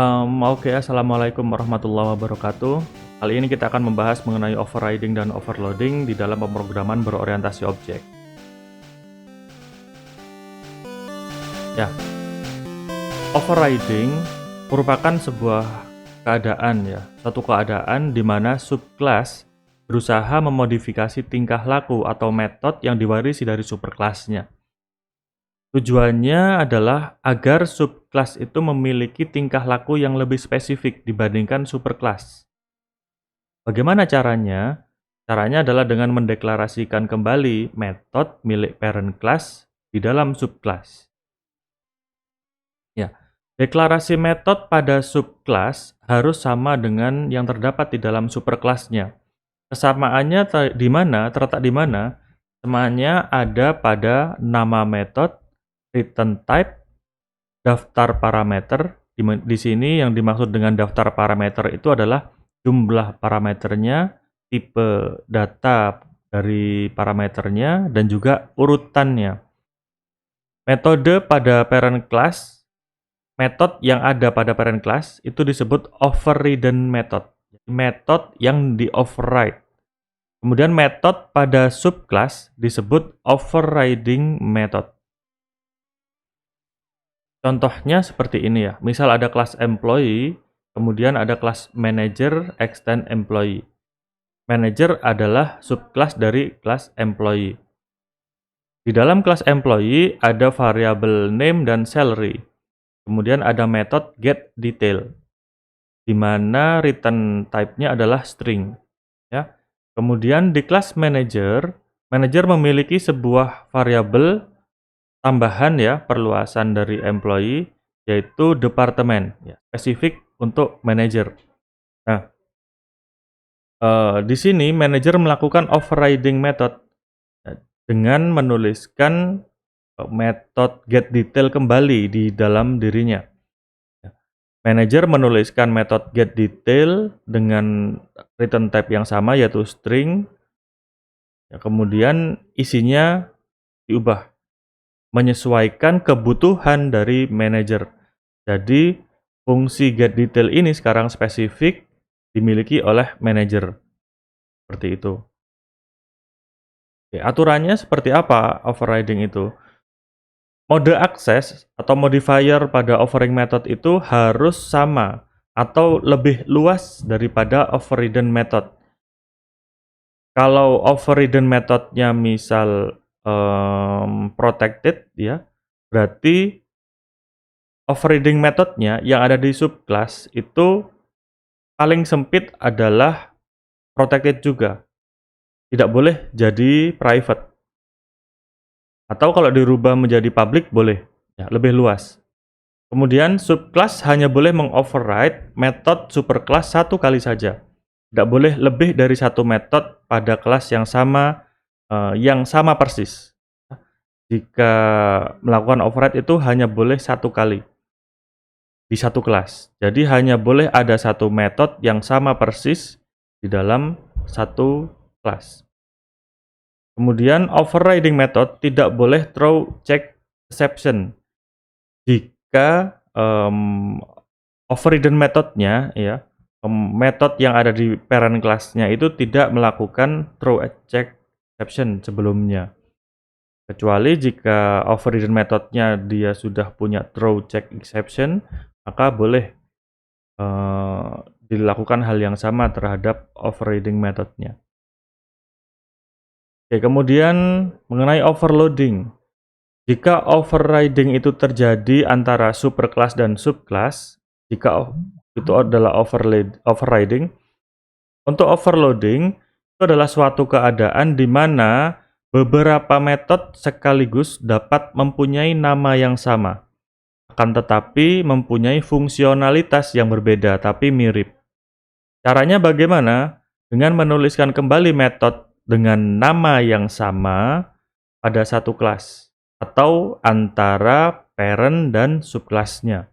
Oke, assalamualaikum warahmatullahi wabarakatuh. Kali ini kita akan membahas mengenai overriding dan overloading di dalam pemrograman berorientasi objek. Ya, overriding merupakan sebuah keadaan satu keadaan di mana subclass berusaha memodifikasi tingkah laku atau metode yang diwarisi dari superkelasnya. Tujuannya adalah agar subclass itu memiliki tingkah laku yang lebih spesifik dibandingkan superclass. Bagaimana caranya? Caranya adalah dengan mendeklarasikan kembali metode milik parent class di dalam subclass. Ya, deklarasi metode pada subclass harus sama dengan yang terdapat di dalam superclassnya. Kesamaannya terletak di mana? Samaannya ada pada nama metode, return type, daftar parameter. Di sini yang dimaksud dengan daftar parameter itu adalah jumlah parameternya, tipe data dari parameternya, dan juga urutannya. Metode pada parent class, metode yang ada pada parent class itu disebut overridden method, metode yang di-override. Kemudian metode pada subclass disebut overriding method. Contohnya seperti ini ya, misal ada kelas employee, kemudian ada kelas manager, extend employee. Manager adalah subclass dari kelas employee. Di dalam kelas employee ada variabel name dan salary. Kemudian ada metode get detail, di mana return type-nya adalah string. Ya. Kemudian di kelas manager, manager memiliki sebuah variabel tambahan perluasan dari employee, yaitu departemen, spesifik untuk manager. Nah, di sini manager melakukan overriding method dengan menuliskan metode get detail kembali di dalam dirinya. Manager menuliskan metode get detail dengan return type yang sama yaitu string. Kemudian isinya diubah menyesuaikan kebutuhan dari manager. Jadi fungsi get detail ini sekarang spesifik dimiliki oleh manager. Seperti itu. Oke, aturannya seperti apa overriding itu? Mode akses atau modifier pada overriding method itu harus sama atau lebih luas daripada overridden method. Kalau overridden methodnya misal protected berarti overriding methodnya yang ada di subclass itu paling sempit adalah protected juga. Tidak boleh jadi private. Atau kalau dirubah menjadi public boleh, lebih luas. Kemudian subclass hanya boleh mengoverride metode superclass satu kali saja. Tidak boleh lebih dari satu metode pada kelas yang sama persis. Jika melakukan override itu hanya boleh satu kali di satu kelas. Jadi hanya boleh ada satu metode yang sama persis di dalam satu kelas. Kemudian overriding method tidak boleh throw check exception. Jika overridden methodnya metode yang ada di parent class-nya itu tidak melakukan throw check exception sebelumnya. Kecuali jika overridden methodnya dia sudah punya throw check exception, maka boleh dilakukan hal yang sama terhadap overriding methodnya. Oke, kemudian mengenai overloading. Jika overriding itu terjadi antara superclass dan subclass, jika itu adalah overriding, untuk overloading itu adalah suatu keadaan di mana beberapa metode sekaligus dapat mempunyai nama yang sama, akan tetapi mempunyai fungsionalitas yang berbeda tapi mirip. Caranya bagaimana? Dengan menuliskan kembali metode dengan nama yang sama pada satu kelas atau antara parent dan subclass-nya.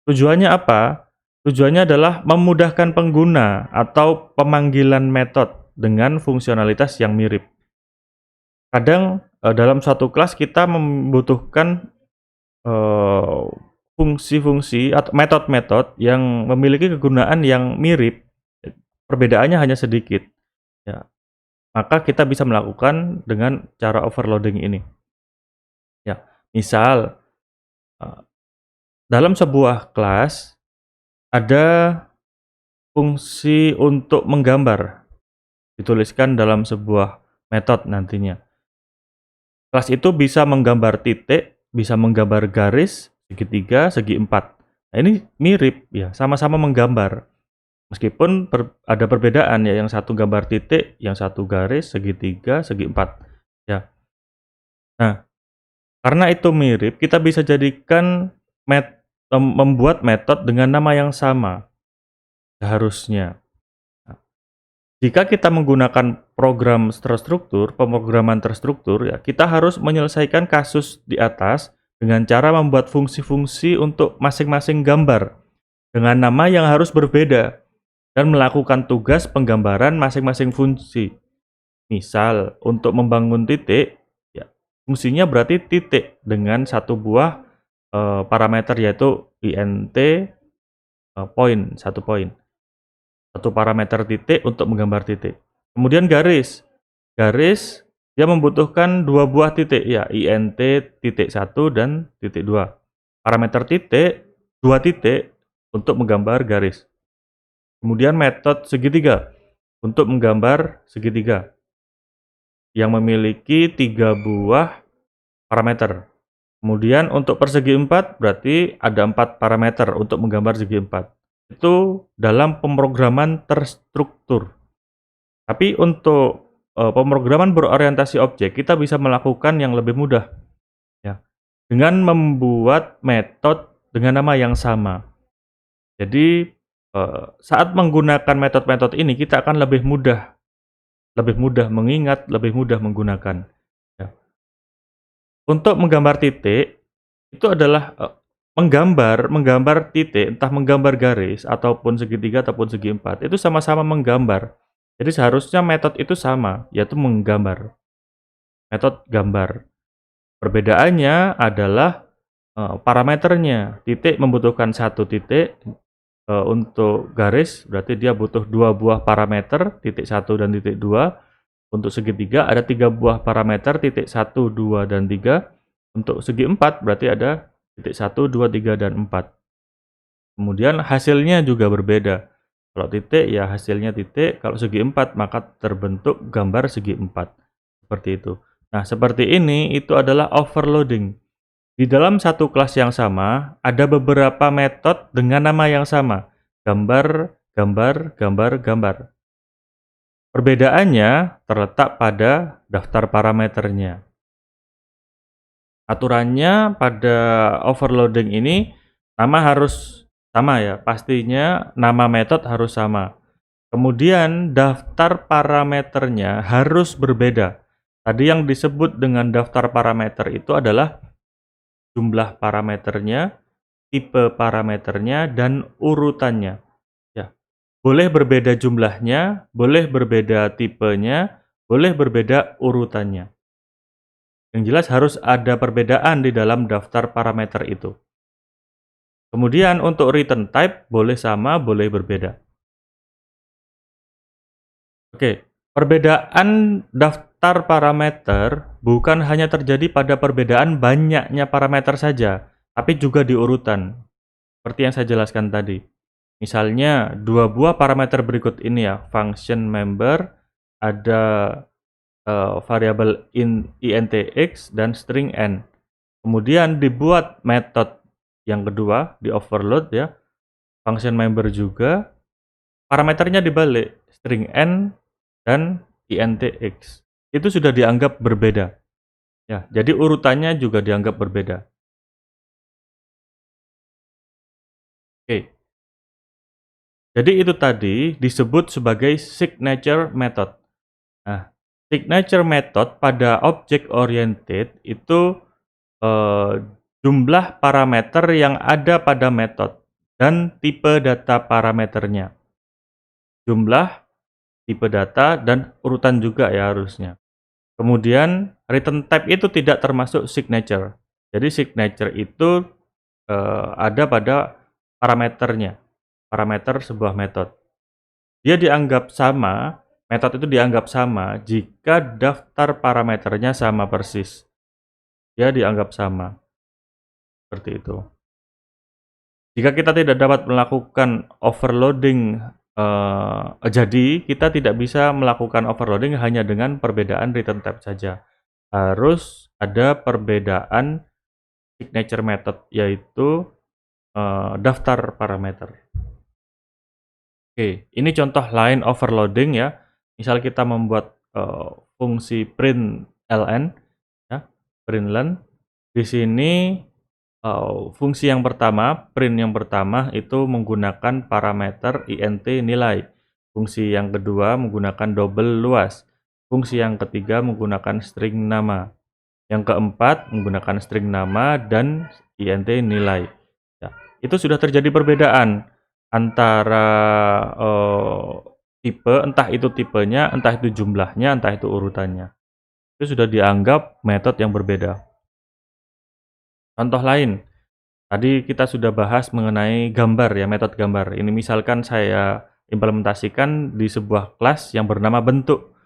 Tujuannya apa? Tujuannya adalah memudahkan pengguna atau pemanggilan metode dengan fungsionalitas yang mirip. Kadang dalam suatu kelas kita membutuhkan fungsi-fungsi atau metode-metode yang memiliki kegunaan yang mirip, perbedaannya hanya sedikit, ya. Maka kita bisa melakukan dengan cara overloading ini, ya. Misal, eee, dalam sebuah kelas ada fungsi untuk menggambar, dituliskan dalam sebuah metode nantinya. Kelas itu bisa menggambar titik, bisa menggambar garis, segitiga, segi empat. Nah, ini mirip ya, sama-sama menggambar. Meskipun ada perbedaan ya, yang satu gambar titik, yang satu garis, segitiga, segi empat. Ya. Nah, karena itu mirip, kita bisa jadikan membuat metode dengan nama yang sama seharusnya. Jika kita menggunakan program terstruktur, pemrograman terstruktur, ya, kita harus menyelesaikan kasus di atas dengan cara membuat fungsi-fungsi untuk masing-masing gambar dengan nama yang harus berbeda dan melakukan tugas penggambaran masing-masing fungsi. Misal, untuk membangun titik, ya, fungsinya berarti titik dengan satu buah parameter yaitu int point, satu poin. Satu parameter titik untuk menggambar titik. Kemudian garis. Garis dia membutuhkan dua buah titik ya, int titik 1 dan titik 2. Parameter titik, dua titik untuk menggambar garis. Kemudian metode segitiga untuk menggambar segitiga yang memiliki 3 buah parameter. Kemudian untuk persegi 4 berarti ada 4 parameter untuk menggambar segi 4. Itu dalam pemrograman terstruktur. Tapi untuk pemrograman berorientasi objek, kita bisa melakukan yang lebih mudah, ya, dengan membuat metode dengan nama yang sama. Jadi saat menggunakan metode-metode ini, kita akan lebih mudah mengingat, lebih mudah menggunakan. Ya. Untuk menggambar titik itu adalah menggambar titik, entah menggambar garis ataupun segitiga ataupun segi empat, itu sama-sama menggambar. Jadi seharusnya metode itu sama, yaitu menggambar. Metode gambar. Perbedaannya adalah parameternya. Titik membutuhkan satu titik, untuk garis berarti dia butuh dua buah parameter, titik 1 dan titik 2. Untuk segitiga ada 3 buah parameter, titik 1, 2, dan 3. Untuk segi 4 berarti ada titik 1, 2, 3, dan 4. Kemudian hasilnya juga berbeda. Kalau titik ya hasilnya titik, kalau segi 4 maka terbentuk gambar segi 4. Seperti itu. Nah, seperti ini itu adalah overloading. Di dalam satu kelas yang sama, ada beberapa metode dengan nama yang sama. Gambar, gambar, gambar, gambar. Perbedaannya terletak pada daftar parameternya. Aturannya pada overloading ini, nama harus sama ya, pastinya nama metode harus sama. Kemudian daftar parameternya harus berbeda. Tadi yang disebut dengan daftar parameter itu adalah jumlah parameternya, tipe parameternya, dan urutannya. Ya, boleh berbeda jumlahnya, boleh berbeda tipenya, boleh berbeda urutannya. Yang jelas harus ada perbedaan di dalam daftar parameter itu. Kemudian untuk return type boleh sama, boleh berbeda. Oke, perbedaan daftar parameter bukan hanya terjadi pada perbedaan banyaknya parameter saja, tapi juga di urutan. Seperti yang saya jelaskan tadi. Misalnya, dua buah parameter berikut ini ya, function member, ada variabel int x dan string n. Kemudian dibuat metode yang kedua, di overload ya, function member juga, parameternya dibalik, string n dan int x. Itu sudah dianggap berbeda. Ya, jadi urutannya juga dianggap berbeda. Oke. Jadi itu tadi disebut sebagai signature method. Nah, signature method pada object oriented itu jumlah parameter yang ada pada metode dan tipe data parameternya. Jumlah, tipe data, dan urutan juga ya harusnya. Kemudian return type itu tidak termasuk signature. Jadi signature itu ada pada parameternya, parameter sebuah metode. Dia dianggap sama, metode itu dianggap sama jika daftar parameternya sama persis. Dia dianggap sama, seperti itu. Jika kita tidak dapat melakukan overloading, jadi kita tidak bisa melakukan overloading hanya dengan perbedaan return type saja. Harus ada perbedaan signature method, yaitu daftar parameter. Oke, ini contoh line overloading ya. Misal kita membuat fungsi print ln, ya, println. Di sini fungsi yang pertama, print yang pertama itu menggunakan parameter int nilai. Fungsi yang kedua menggunakan double luas. Fungsi yang ketiga menggunakan string nama. Yang keempat menggunakan string nama dan int nilai. Ya, itu sudah terjadi perbedaan antara tipe, entah itu tipenya, entah itu jumlahnya, entah itu urutannya. Itu sudah dianggap metode yang berbeda. Contoh lain, tadi kita sudah bahas mengenai gambar ya, metode gambar. Ini misalkan saya implementasikan di sebuah kelas yang bernama bentuk.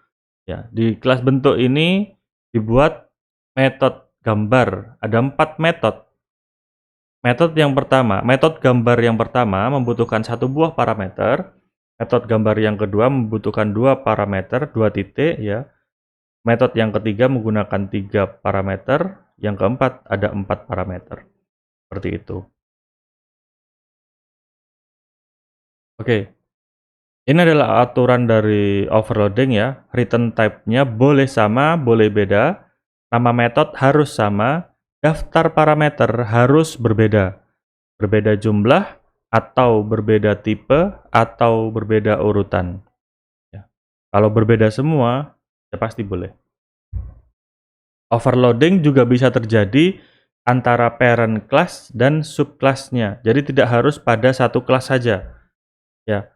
Ya, di kelas bentuk ini dibuat metode gambar. Ada 4 metode. Metode gambar yang pertama membutuhkan satu buah parameter. Metode gambar yang kedua membutuhkan 2 parameter, 2 titik ya. Metode yang ketiga menggunakan 3 parameter, yang keempat ada 4 parameter. Seperti itu. Oke. Ini adalah aturan dari overloading ya. Return type-nya boleh sama, boleh beda. Nama metode harus sama. Daftar parameter harus berbeda. Berbeda jumlah, atau berbeda tipe, atau berbeda urutan. Ya. Kalau berbeda semua, ya pasti boleh. Overloading juga bisa terjadi antara parent class dan subclass-nya. Jadi tidak harus pada satu kelas saja. Ya.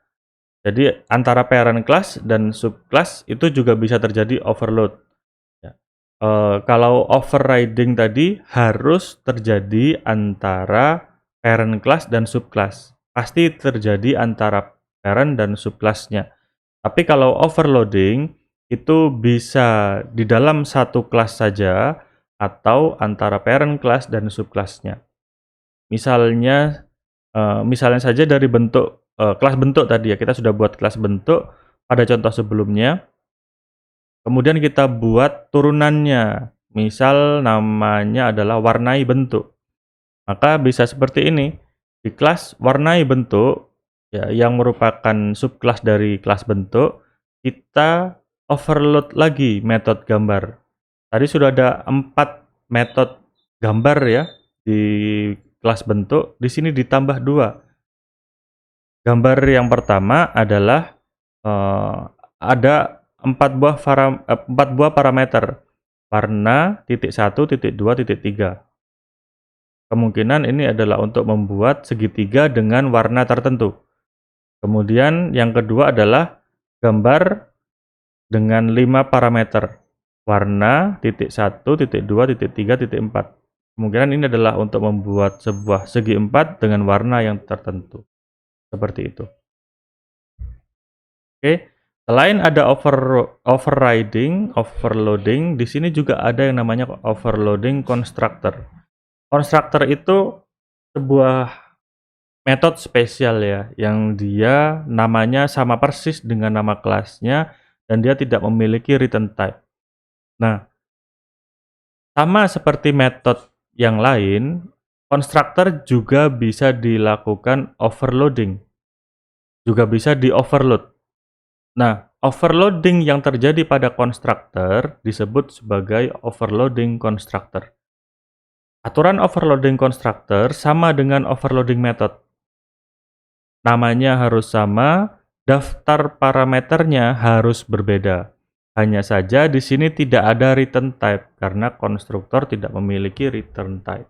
Jadi antara parent class dan subclass itu juga bisa terjadi overload. Ya. Kalau overriding tadi harus terjadi antara parent class dan subclass. Pasti terjadi antara parent dan subclass-nya. Tapi kalau overloading itu bisa di dalam satu kelas saja atau antara parent class dan subclass-nya. Misalnya saja dari bentuk kelas bentuk tadi ya, kita sudah buat kelas bentuk pada contoh sebelumnya. Kemudian kita buat turunannya. Misal namanya adalah warnai bentuk. Maka bisa seperti ini. Di kelas warnai bentuk ya, yang merupakan subkelas dari kelas bentuk, kita overload lagi metode gambar. Tadi sudah ada 4 metode gambar ya di kelas bentuk, di sini ditambah 2. Gambar yang pertama adalah ada 4 buah parameter. Warna, titik 1, titik 2, titik 3. Kemungkinan ini adalah untuk membuat segitiga dengan warna tertentu. Kemudian yang kedua adalah gambar dengan 5 parameter. Warna, titik 1, titik 2, titik 3, titik 4. Kemungkinan ini adalah untuk membuat sebuah segi 4 dengan warna yang tertentu. Seperti itu. Oke, selain ada overriding, overloading, di sini juga ada yang namanya overloading constructor. Constructor itu sebuah metode spesial ya, yang dia namanya sama persis dengan nama kelasnya dan dia tidak memiliki return type. Nah, sama seperti metode yang lain, constructor juga bisa dilakukan overloading. Juga bisa di-overload. Nah, overloading yang terjadi pada constructor disebut sebagai overloading constructor. Aturan overloading constructor sama dengan overloading method. Namanya harus sama, daftar parameternya harus berbeda. Hanya saja di sini tidak ada return type karena konstruktor tidak memiliki return type.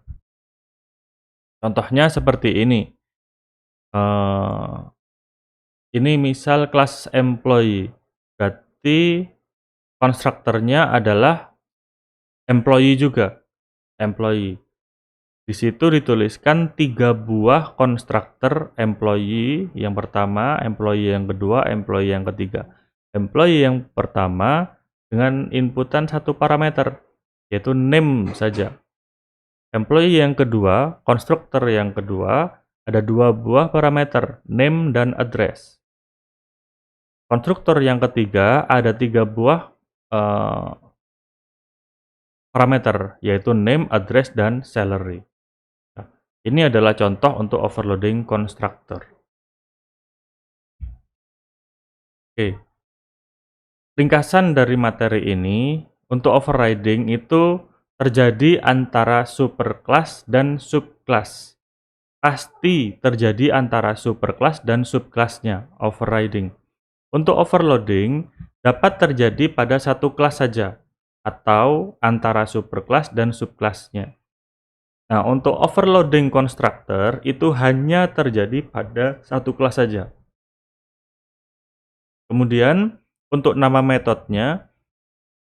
Contohnya seperti ini. Ini misal kelas employee. Berarti konstruktornya adalah employee juga. Employee. Di situ dituliskan 3 buah konstruktor employee yang pertama, employee yang kedua, employee yang ketiga. Employee yang pertama dengan inputan satu parameter, yaitu name saja. Employee yang kedua, konstruktor yang kedua, ada 2 buah parameter, name dan address. Konstruktor yang ketiga ada 3 buah parameter, yaitu name, address, dan salary. Nah, ini adalah contoh untuk overloading constructor. Oke, ringkasan dari materi ini, untuk overriding itu terjadi antara superclass dan subclass. Pasti terjadi antara superclass dan subclassnya, overriding. Untuk overloading, dapat terjadi pada satu kelas saja, atau antara superclass dan subclassnya. Nah, untuk overloading constructor itu hanya terjadi pada satu kelas saja. Kemudian, untuk nama metodenya,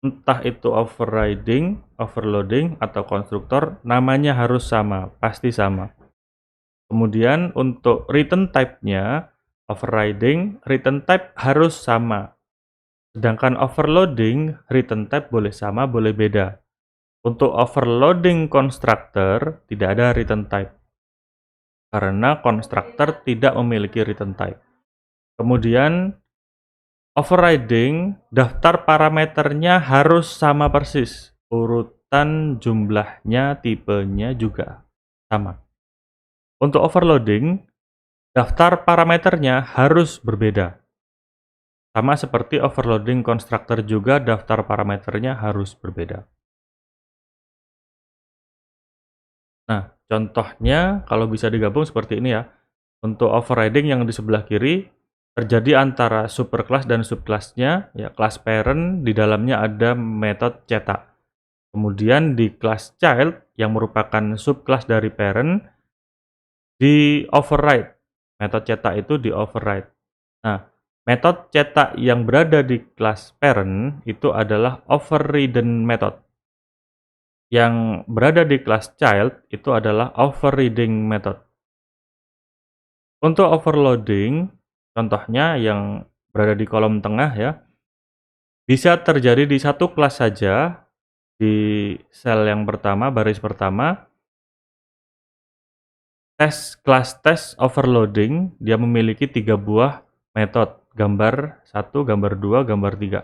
entah itu overriding, overloading, atau konstruktor, namanya harus sama, pasti sama. Kemudian, untuk return type-nya, overriding, return type harus sama. Sedangkan overloading, return type boleh sama, boleh beda. Untuk overloading constructor, tidak ada return type. Karena constructor tidak memiliki return type. Kemudian, overriding, daftar parameternya harus sama persis. Urutan jumlahnya, tipenya juga sama. Untuk overloading, daftar parameternya harus berbeda. Sama seperti overloading constructor juga, daftar parameternya harus berbeda. Nah, contohnya kalau bisa digabung seperti ini ya. Untuk overriding yang di sebelah kiri, terjadi antara superclass dan subclassnya, ya, kelas parent, di dalamnya ada metode cetak. Kemudian di kelas child, yang merupakan subclass dari parent, di override. Metode cetak itu di override. Nah, metode cetak yang berada di kelas parent itu adalah overridden method. Yang berada di kelas child itu adalah overriding method. Untuk overloading, contohnya yang berada di kolom tengah ya, bisa terjadi di satu kelas saja, di sel yang pertama, baris pertama. Kelas tes overloading, dia memiliki 3 buah metode, gambar 1, gambar 2, gambar 3.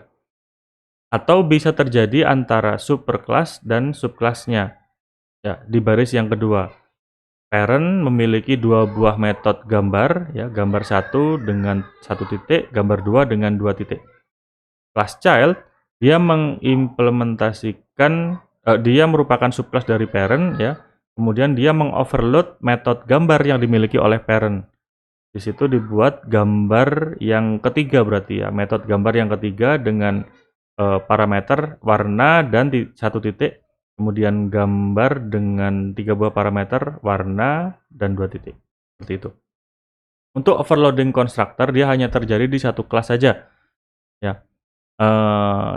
Atau bisa terjadi antara superclass dan subclassnya, ya, di baris yang kedua. Parent memiliki 2 buah metode gambar, ya, gambar 1 dengan 1 titik, gambar 2 dengan 2 titik. Kelas child, dia mengimplementasikan, dia merupakan subclass dari parent, ya. Kemudian dia mengoverload metode gambar yang dimiliki oleh parent. Di situ dibuat gambar yang ketiga berarti ya, metode gambar yang ketiga dengan parameter warna dan 1 titik, kemudian gambar dengan 3 buah parameter warna dan 2 titik. Seperti itu. Untuk overloading constructor dia hanya terjadi di satu kelas saja. Ya.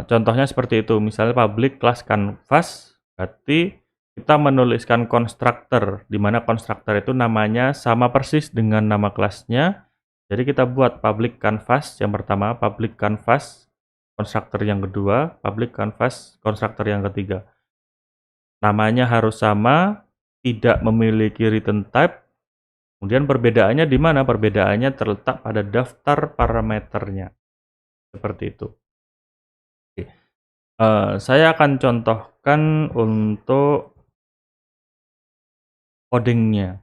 Contohnya seperti itu, misalnya public class canvas, berarti kita menuliskan konstruktor, di mana konstruktor itu namanya sama persis dengan nama kelasnya. Jadi kita buat public canvas yang pertama, public canvas konstruktor yang kedua, public canvas konstruktor yang ketiga. Namanya harus sama, tidak memiliki return type. Kemudian perbedaannya di mana? Perbedaannya terletak pada daftar parameternya. Seperti itu. Oke. Saya akan contohkan untuk codingnya.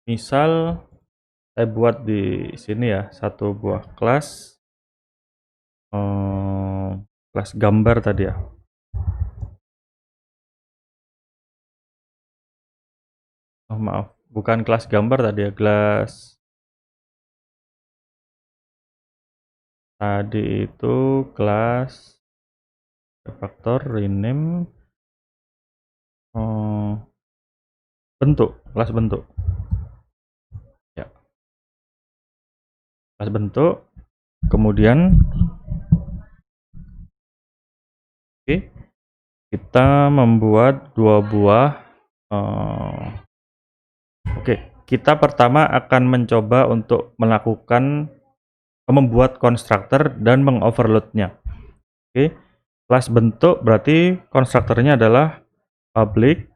Misal saya buat di sini ya satu buah kelas, kelas gambar tadi ya. Oh maaf, bukan kelas gambar tadi ya, kelas tadi itu kelas refactor rename bentuk, kelas bentuk. Ya, kelas bentuk. Kemudian Oke, kita membuat dua buah. Oke, kita pertama akan mencoba untuk membuat konstruktor dan mengoverloadnya. Oke, kelas bentuk berarti konstruktornya adalah public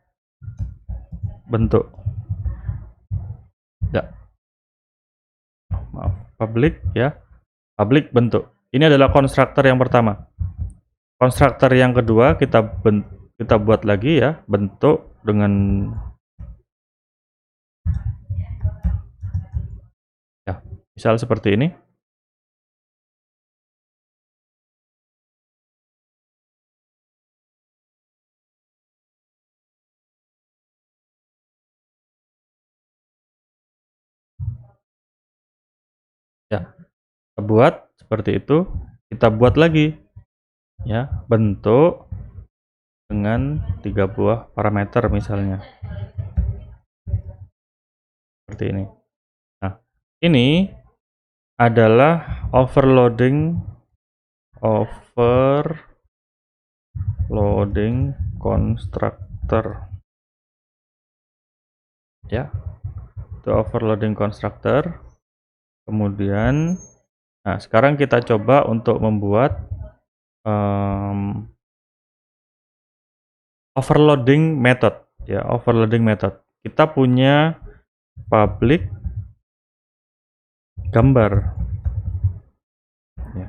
bentuk. Ya, maaf, public ya, public bentuk. Ini adalah konstruktor yang pertama. Konstruktor yang kedua kita buat lagi ya, bentuk dengan ya, misal seperti ini. Ya, kita buat seperti itu. Kita buat lagi ya, bentuk dengan 3 buah parameter misalnya. Seperti ini. Nah, ini adalah overloading constructor. Ya, itu overloading constructor. Kemudian, nah sekarang kita coba untuk membuat overloading method. Ya, overloading method. Kita punya public gambar. Ya.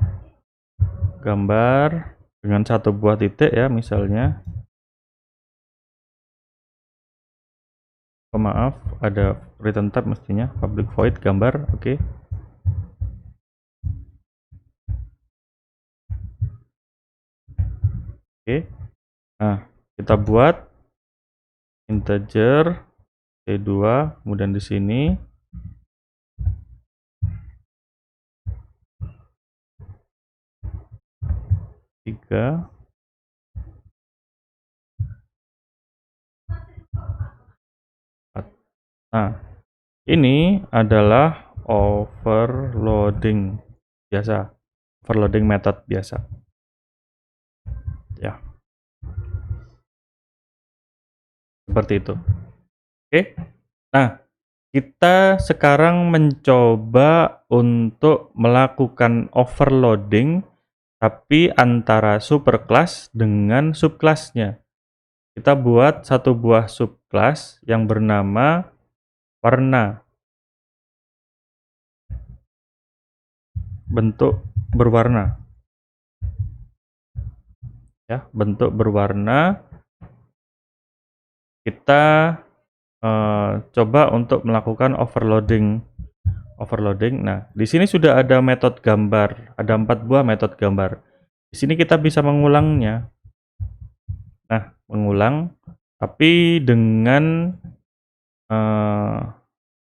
Gambar dengan satu buah titik ya, misalnya. Oh, maaf, ada return type mestinya public void gambar. Oke. Oke. Nah, kita buat integer t2, kemudian di sini tiga. Nah, ini adalah overloading biasa, overloading method biasa. Ya, seperti itu. Oke. Nah, kita sekarang mencoba untuk melakukan overloading tapi antara superclass dengan subclassnya. Kita buat satu buah subclass yang bernama warna. Bentuk berwarna. Ya, bentuk berwarna. Kita coba untuk melakukan overloading. Nah, di sini sudah ada metode gambar, ada 4 buah metode gambar. Di sini kita bisa mengulangnya. Nah, mengulang, tapi dengan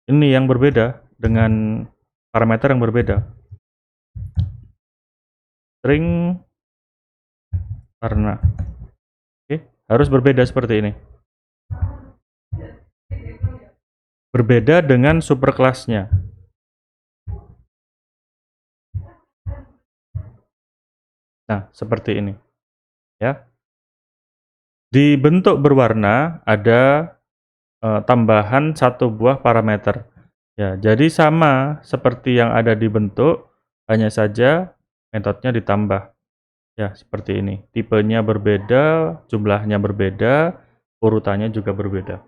ini yang berbeda, dengan parameter yang berbeda. String warna. Oke, harus berbeda seperti ini. Berbeda dengan superclassnya. Nah, seperti ini. Ya. Di bentuk berwarna ada tambahan satu buah parameter. Ya, jadi sama seperti yang ada di bentuk, hanya saja metodenya ditambah. Ya, seperti ini. Tipenya berbeda, jumlahnya berbeda, urutannya juga berbeda.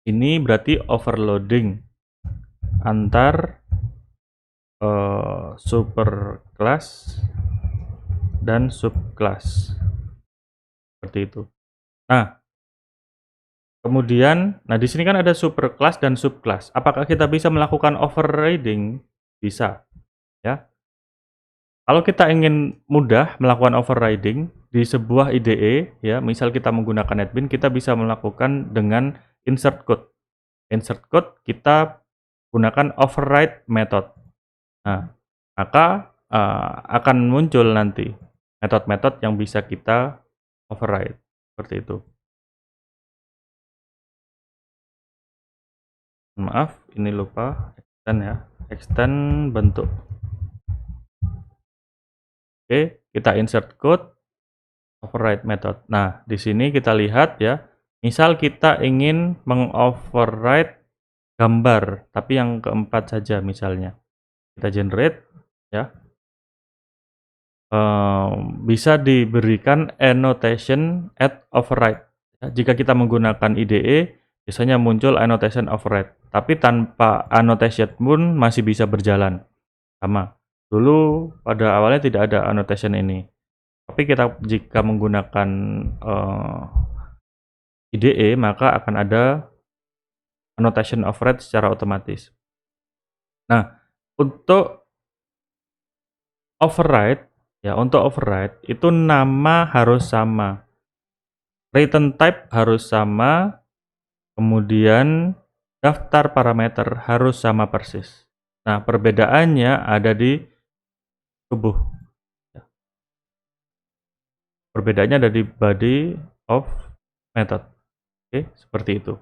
Ini berarti overloading antar superclass dan subclass. Seperti itu. Nah, kemudian, di sini kan ada superclass dan subclass. Apakah kita bisa melakukan overriding? Bisa, ya. Kalau kita ingin mudah melakukan overriding di sebuah IDE, ya, misal kita menggunakan NetBeans, kita bisa melakukan dengan insert code. Insert code kita gunakan override method. Nah, maka akan muncul nanti metode-metode yang bisa kita override seperti itu. Maaf, ini lupa extend ya, extend bentuk. Oke, kita insert code. override method. Nah, di sini kita lihat ya, misal kita ingin mengoverride gambar, tapi yang keempat saja misalnya. Kita generate ya. Bisa diberikan annotation at override. Ya, jika kita menggunakan IDE, biasanya muncul annotation override. Tapi tanpa annotation pun masih bisa berjalan. Sama. Dulu pada awalnya tidak ada annotation ini. Tapi kita jika menggunakan IDE, maka akan ada annotation override secara otomatis. Nah, untuk override itu nama harus sama, return type harus sama, kemudian daftar parameter harus sama persis. Nah, perbedaannya ada di tubuh. Perbedaannya ada di body of method. Oke, seperti itu.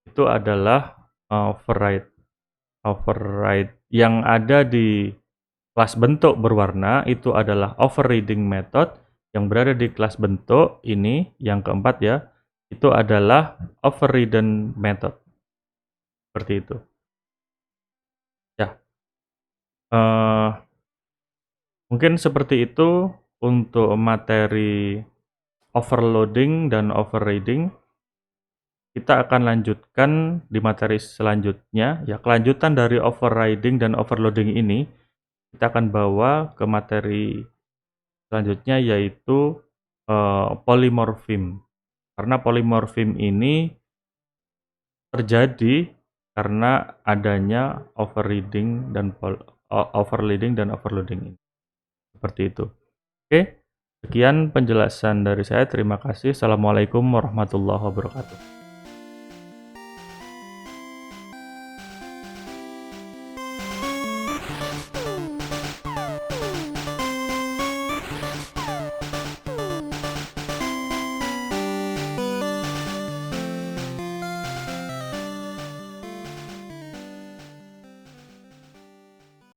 Itu adalah override. Override yang ada di kelas bentuk berwarna itu adalah overriding method, yang berada di kelas bentuk ini yang keempat ya, itu adalah overridden method. Seperti itu. Ya. Mungkin seperti itu untuk materi overloading dan overriding. Kita akan lanjutkan di materi selanjutnya ya, kelanjutan dari overriding dan overloading ini kita akan bawa ke materi selanjutnya, yaitu polymorphism. Karena polymorphism ini terjadi karena adanya overriding dan overloading ini. Seperti itu. Oke, sekian penjelasan dari saya. Terima kasih. Assalamualaikum warahmatullahi wabarakatuh.